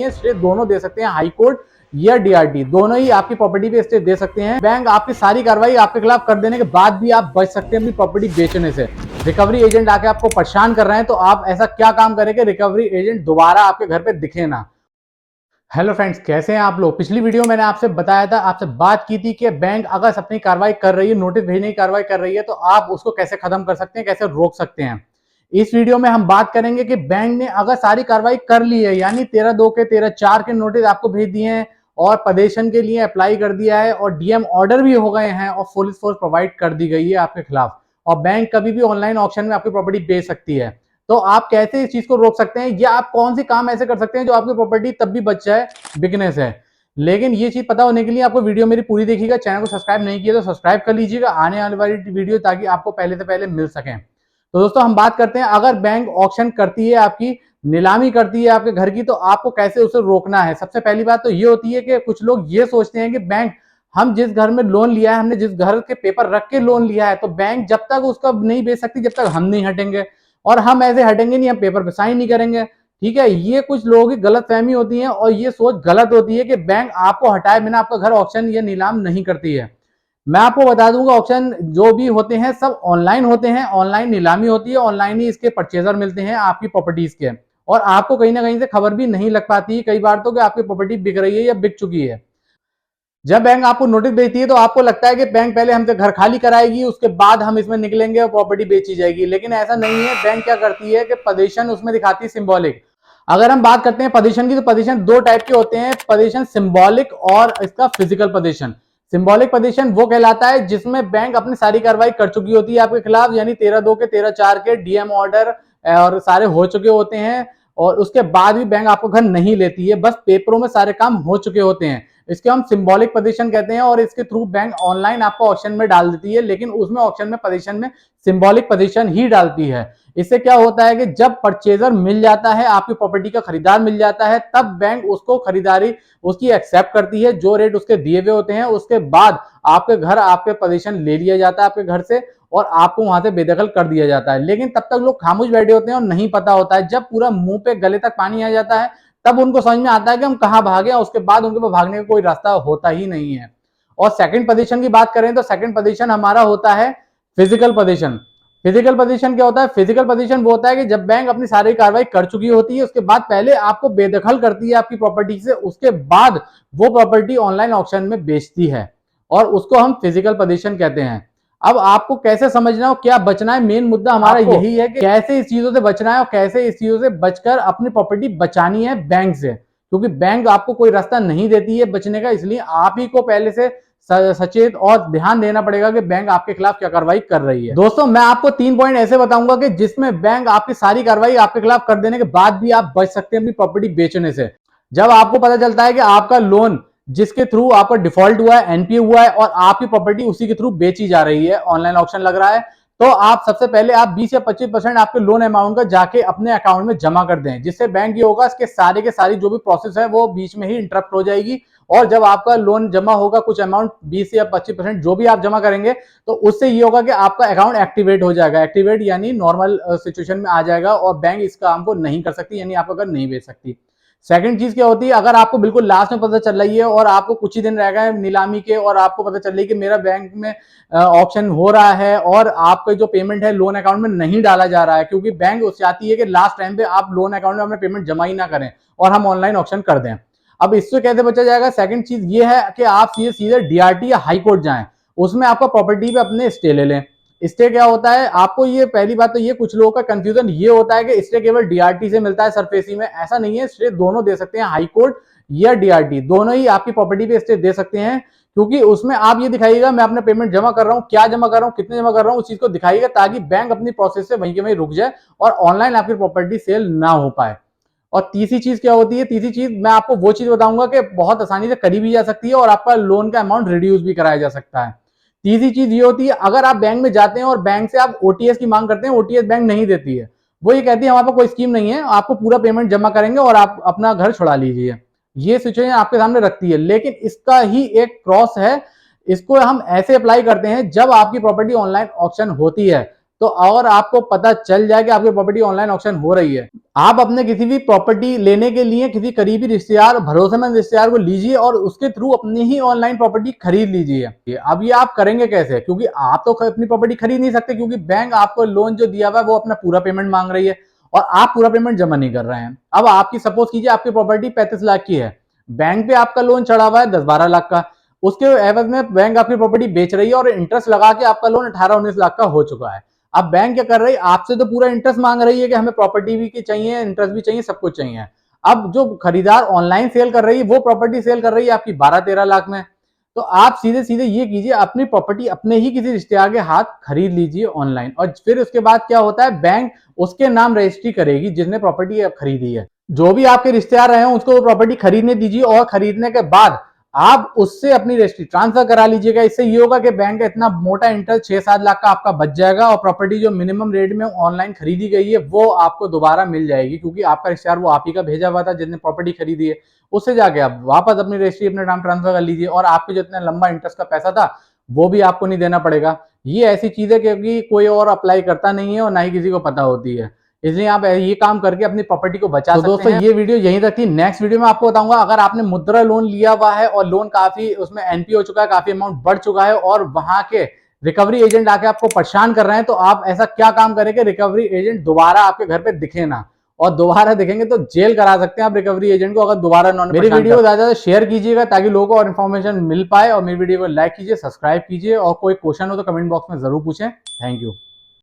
है, स्टे दोनों दे सकते हैं, हाई कोर्ट या डीआरटी दोनों ही आपकी प्रॉपर्टी पे स्टे दे सकते हैं। बैंक आपकी सारी कार्रवाई आपके खिलाफ कर देने के बाद भी आप बच सकते हैं अपनी प्रॉपर्टी बेचने से। रिकवरी एजेंट आके आपको परेशान कर रहे हैं, तो आप ऐसा क्या काम करें कि रिकवरी एजेंट दोबारा आपके घर पे दिखे ना। हेलो फ्रेंड्स, कैसे हैं आप लोग। पिछली वीडियो मैंने आपसे बताया था, आपसे बात की थी कि बैंक अगर अपनी कार्रवाई कर रही है, नोटिस भेजने की कार्रवाई कर रही है, तो आप उसको कैसे खत्म कर सकते हैं, कैसे रोक सकते हैं। इस वीडियो में हम बात करेंगे कि बैंक ने अगर सारी कार्रवाई कर ली है, यानी 13/2 के 13/4 के नोटिस आपको भेज दिए हैं और पदेशन के लिए अप्लाई कर दिया है और डीएम ऑर्डर भी हो गए हैं और पुलिस फोर्स प्रोवाइड कर दी गई है आपके खिलाफ, और बैंक कभी भी ऑनलाइन ऑक्शन में आपकी प्रॉपर्टी बेच सकती है, तो आप कैसे इस चीज को रोक सकते हैं, या आप कौन सी काम ऐसे कर सकते हैं जो आपकी प्रॉपर्टी तब भी बच जाए बिकने से। लेकिन ये चीज पता होने के लिए आपको वीडियो मेरी पूरी देखिएगा। चैनल को सब्सक्राइब नहीं किया तो सब्सक्राइब कर लीजिएगा आने वाली वीडियो, ताकि आपको पहले से पहले मिल सके। तो दोस्तों हम बात करते हैं, अगर बैंक ऑक्शन करती है, आपकी नीलामी करती है आपके घर की, तो आपको कैसे उसे रोकना है। सबसे पहली बात तो ये होती है कि कुछ लोग ये सोचते हैं कि बैंक, हम जिस घर में लोन लिया है, हमने जिस घर के पेपर रख के लोन लिया है, तो बैंक जब तक उसका नहीं बेच सकती जब तक हम नहीं हटेंगे, और हम ऐसे हटेंगे नहीं, हम पेपर पे साइन नहीं करेंगे। ठीक है, ये कुछ लोगों की गलत फहमी होती है और ये सोच गलत होती है कि बैंक आपको हटाए बिना आपका घर ऑक्शन या नीलाम नहीं करती है। मैं आपको बता दूंगा, ऑक्शन जो भी होते हैं सब ऑनलाइन होते हैं, ऑनलाइन नीलामी होती है, ऑनलाइन ही इसके परचेजर मिलते हैं आपकी प्रॉपर्टीज के, और आपको कहीं ना कहीं से खबर भी नहीं लग पाती है कई बार तो कि आपकी प्रॉपर्टी बिक रही है या बिक चुकी है। जब बैंक आपको नोटिस भेजती है तो आपको लगता है कि बैंक पहले हमसे घर खाली कराएगी, उसके बाद हम इसमें निकलेंगे और प्रॉपर्टी बेची जाएगी, लेकिन ऐसा नहीं है। बैंक क्या करती है कि पोजीशन उसमें दिखाती है सिंबॉलिक। अगर हम बात करते हैं पोजीशन की, तो पोजीशन दो टाइप के होते हैं, पोजीशन सिंबॉलिक और इसका फिजिकल पोजीशन। सिंबॉलिक पोजीशन वो कहलाता है जिसमें बैंक अपनी सारी कार्रवाई कर चुकी होती है आपके खिलाफ, यानी 13/2 के 13/4 के डीएम ऑर्डर और सारे हो चुके होते हैं, और उसके बाद भी बैंक आपको घर नहीं लेती है, बस पेपरों में सारे काम हो चुके होते हैं। इसके हम सिंबॉलिक पोजीशन कहते हैं, और इसके थ्रू बैंक ऑनलाइन आपको ऑक्शन में डाल देती है, लेकिन उसमें ऑक्शन में पोजीशन में सिंबॉलिक पोजीशन ही डालती है। इससे क्या होता है कि जब परचेजर मिल जाता है, आपकी प्रॉपर्टी का खरीदार मिल जाता है, तब बैंक उसको खरीदारी उसकी एक्सेप्ट करती है, जो रेट उसके दिए हुए होते हैं, उसके बाद आपके घर आपके पोजीशन ले लिया जाता है आपके घर से, और आपको वहां से बेदखल कर दिया जाता है। लेकिन तब तक लोग खामोश बैठे होते हैं और नहीं पता होता है। जब पूरा मुंह पे गले तक पानी आ जाता है, तब उनको समझ में आता है कि हम कहां भागे, उसके बाद उनके पास भागने का कोई रास्ता होता ही नहीं है। और सेकंड पोजीशन की बात करें तो सेकंड पोजीशन हमारा होता है फिजिकल पोजीशन। फिजिकल पोजीशन क्या होता है? फिजिकल पोजीशन वो होता है कि जब बैंक अपनी सारी कार्रवाई कर चुकी होती है, उसके बाद पहले आपको बेदखल करती है आपकी प्रॉपर्टी से, उसके बाद वो प्रॉपर्टी ऑनलाइन ऑक्शन में बेचती है, और उसको हम फिजिकल पोजीशन कहते हैं। अब आपको कैसे समझना हो, क्या बचना है, मेन मुद्दा हमारा यही है कि कैसे इस चीजों से बचना है और कैसे इस चीजों से बचकर अपनी प्रॉपर्टी बचानी है बैंक से, क्योंकि बैंक आपको कोई रास्ता नहीं देती है बचने का। इसलिए आप ही को पहले से सचेत और ध्यान देना पड़ेगा कि बैंक आपके खिलाफ क्या कार्रवाई कर रही है। दोस्तों मैं आपको 3 पॉइंट ऐसे बताऊंगा कि जिसमें बैंक आपकी सारी कार्रवाई आपके खिलाफ कर देने के बाद भी आप बच सकते हैं अपनी प्रॉपर्टी बेचने से। जब आपको पता चलता है कि आपका लोन जिसके थ्रू आपका डिफॉल्ट हुआ है, एनपीए हुआ है, और आपकी प्रॉपर्टी उसी के थ्रू बेची जा रही है, ऑनलाइन ऑक्शन लग रहा है, तो आप सबसे पहले आप 20 या 25% आपके लोन अमाउंट का जाके अपने अकाउंट में जमा कर दें, जिससे बैंक ये होगा इसके सारे के सारी जो भी प्रोसेस है वो बीच में ही इंटरप्ट हो जाएगी, और जब आपका लोन जमा होगा कुछ अमाउंट 20 या 25% जो भी आप जमा करेंगे, तो उससे ये होगा कि आपका अकाउंट एक्टिवेट हो जाएगा। एक्टिवेट यानी नॉर्मल सिचुएशन में आ जाएगा, और बैंक इस काम को नहीं कर सकती, यानी आपका घर नहीं बेच सकती। सेकंड चीज क्या होती है, अगर आपको बिल्कुल लास्ट में पता चल रही है और आपको कुछ ही दिन रह गए नीलामी के, और आपको पता चल रही है कि मेरा बैंक में ऑप्शन हो रहा है और आपका जो पेमेंट है लोन अकाउंट में नहीं डाला जा रहा है, क्योंकि बैंक उस चाहती है कि लास्ट टाइम पे आप लोन अकाउंट में अपना पेमेंट जमा ही ना करें और हम ऑनलाइन ऑप्शन कर दें। अब इससे कैसे बचा जाएगा? सेकंड चीज ये है कि आप सीधे डीआरटी या हाई कोर्ट जाएं, उसमें आपका प्रॉपर्टी पे अपने स्टे ले लें। स्टे क्या होता है? आपको ये पहली बात तो ये कुछ लोगों का कंफ्यूजन ये होता है कि स्टे केवल डीआरटी से मिलता है सरफेसी में, ऐसा नहीं है। स्टे दोनों दे सकते हैं, हाई कोर्ट या डीआरटी दोनों ही आपकी प्रॉपर्टी पे स्टे दे सकते हैं, क्योंकि उसमें आप ये दिखाइएगा मैं अपना पेमेंट जमा कर रहा हूं, क्या जमा कर रहा हूं, कितने जमा कर रहा हूं, उस चीज को दिखाइएगा, ताकि बैंक अपनी प्रोसेस से वहीं के वहीं रुक जाए और ऑनलाइन आपकी प्रॉपर्टी सेल ना हो पाए। और तीसरी चीज क्या होती है? तीसरी चीज मैं आपको वो चीज बताऊंगा कि बहुत आसानी से करी भी जा सकती है और आपका लोन का अमाउंट रिड्यूस भी कराया जा सकता है। तीसरी चीज ये होती है, अगर आप बैंक में जाते हैं और बैंक से आप ओटीएस की मांग करते हैं, ओटीएस बैंक नहीं देती है। वो ये कहती है हमारे पास कोई स्कीम नहीं है, आपको पूरा पेमेंट जमा करेंगे और आप अपना घर छुड़ा लीजिए। ये सिचुएशन आपके सामने रखती है, लेकिन इसका ही एक क्रॉस है। इसको हम ऐसे अप्लाई करते हैं, जब आपकी प्रॉपर्टी ऑनलाइन ऑक्शन होती है तो और आपको पता चल जाए कि आपकी प्रॉपर्टी ऑनलाइन ऑक्शन हो रही है, आप अपने किसी भी प्रॉपर्टी लेने के लिए किसी करीबी रिश्तेदार, भरोसेमंद रिश्तेदार को लीजिए और उसके थ्रू अपनी ही ऑनलाइन प्रॉपर्टी खरीद लीजिए। अब ये आप करेंगे कैसे, क्योंकि आप तो अपनी प्रॉपर्टी खरीद नहीं सकते, क्योंकि बैंक आपको लोन जो दिया हुआ है वो अपना पूरा पेमेंट मांग रही है और आप पूरा पेमेंट जमा नहीं कर रहे हैं। अब आपकी सपोज कीजिए आपकी प्रॉपर्टी 35 लाख की है, बैंक पे आपका लोन चढ़ा हुआ है 10-12 लाख का, उसके एवज में बैंक आपकी प्रॉपर्टी बेच रही है और इंटरेस्ट लगा के आपका लोन 18-19 लाख का हो चुका है। अब बैंक क्या कर रही है, आपसे तो पूरा इंटरेस्ट मांग रही है कि हमें प्रॉपर्टी भी की चाहिए, इंटरेस्ट भी चाहिए, सब कुछ चाहिए। अब जो खरीदार ऑनलाइन सेल कर रही है वो प्रॉपर्टी सेल कर रही है आपकी 12-13 लाख में। तो आप सीधे सीधे ये कीजिए, अपनी प्रॉपर्टी अपने ही किसी रिश्तेदार के हाथ खरीद लीजिए ऑनलाइन, और फिर उसके बाद क्या होता है, बैंक उसके नाम रजिस्ट्री करेगी जिसने प्रॉपर्टी खरीदी है। जो भी आपके रिश्तेदार रहे उसको वो प्रॉपर्टी खरीदने दीजिए और खरीदने के बाद आप उससे अपनी रजिस्ट्री ट्रांसफर करा लीजिएगा। इससे ये होगा कि बैंक का इतना मोटा इंटरेस्ट 6-7 लाख का आपका बच जाएगा और प्रॉपर्टी जो मिनिमम रेट में ऑनलाइन खरीदी गई है वो आपको दोबारा मिल जाएगी, क्योंकि आपका रिश्तेदार वो आप ही का भेजा हुआ था जिसने प्रॉपर्टी खरीदी है। उससे जाके आप वापस अपनी रजिस्ट्री अपने नाम ट्रांसफर कर लीजिए और आपके जो इतना लंबा इंटरेस्ट का पैसा था वो भी आपको नहीं देना पड़ेगा। ये ऐसी चीज है क्योंकि कोई और अप्लाई करता नहीं है और ना ही किसी को पता होती है, इसलिए आप ये काम करके अपनी प्रॉपर्टी को बचा सकते हैं। दोस्तों ये वीडियो यहीं तक थी, नेक्स्ट वीडियो में आपको बताऊंगा अगर आपने मुद्रा लोन लिया हुआ है और लोन काफी उसमें एनपी हो चुका है, काफी अमाउंट बढ़ चुका है और वहां के रिकवरी एजेंट आके आपको परेशान कर रहे हैं, तो आप ऐसा क्या काम करेंगे रिकवरी एजेंट दोबारा आपके घर पे दिखे ना, और दोबारा दिखेंगे तो जेल करा सकते हैं आप रिकवरी एजेंट को अगर दोबारा उन्होंने। मेरी वीडियो को ज्यादा शेयर कीजिएगा ताकि लोगों को और इन्फॉर्मेशन मिल पाए, और मेरी वीडियो को लाइक कीजिए, सब्सक्राइब कीजिए, और कोई क्वेश्चन हो तो कमेंट बॉक्स में जरूर पूछें। Thank you.